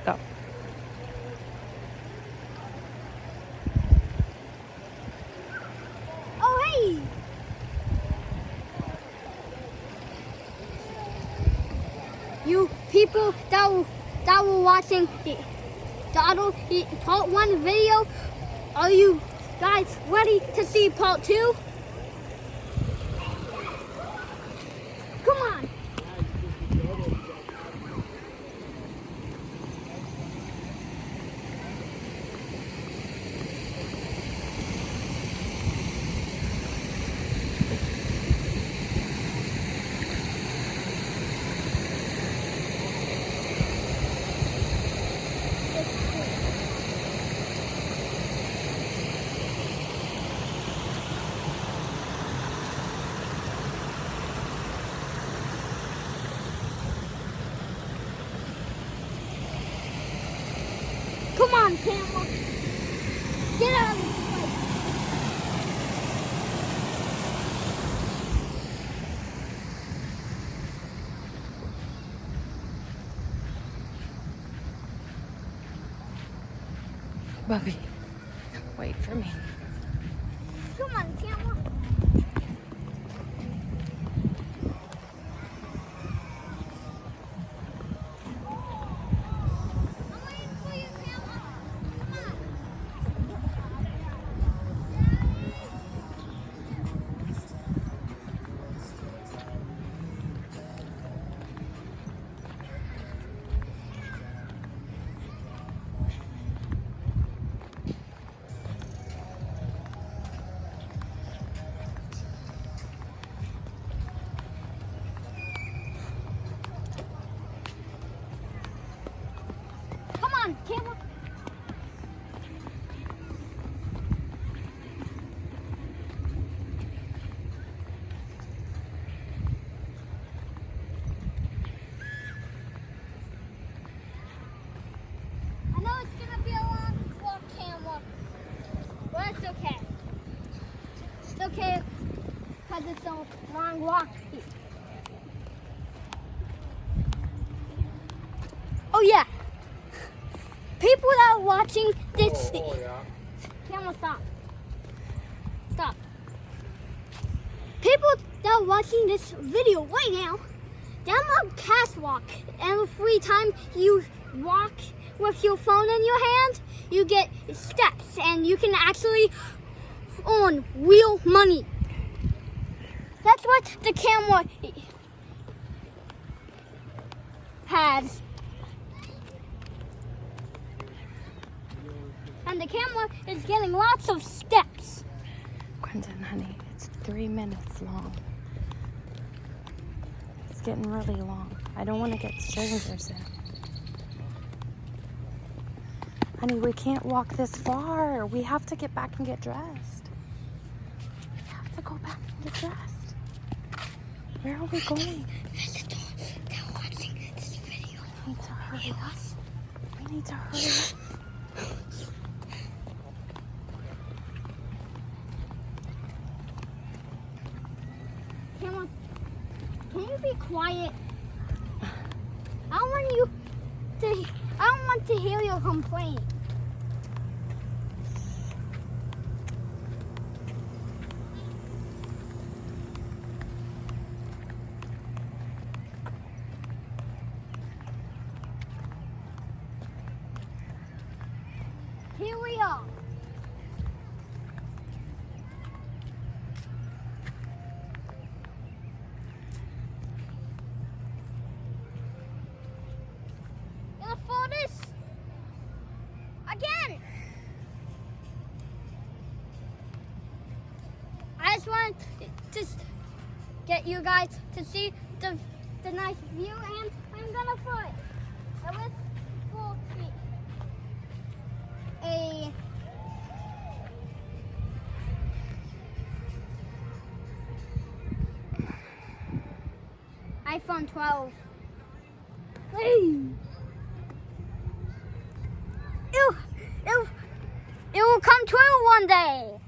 Go. Oh, hey! You people that were watching the part 1 video, are you guys ready to see part 2? Come on! Come on, camera! Get out of this place! Bubby, wait for me. Come on, camera! I'm waiting for you, camera! Come on! Come on, camera! I know it's gonna be a long walk, camera, but it's okay. It's okay because it's a long walk. Oh yeah, people that are watching this. Camera, stop. Stop. People that are watching this video right now, download Castwalk. Every time you walk with your phone in your hand, you get steps, and you can actually earn real money. That's what the camera has. And the camera is getting lots of steps. Quentin, honey, it's 3 minutes long. It's getting really long. I don't want to get strangers in. Honey, we can't walk this far. We have to get back and get dressed. We have to go back and get dressed. Where are we going? Visitors that are watching this video. We need to hurry up. We need to hurry up. Camera, can you be quiet? I don't want to hear your complaint. Here we are. Gonna fall this again. I just want to get you guys to see the nice view, and I'm gonna fall it. I was for a iPhone 12. Hey. It will come true one day.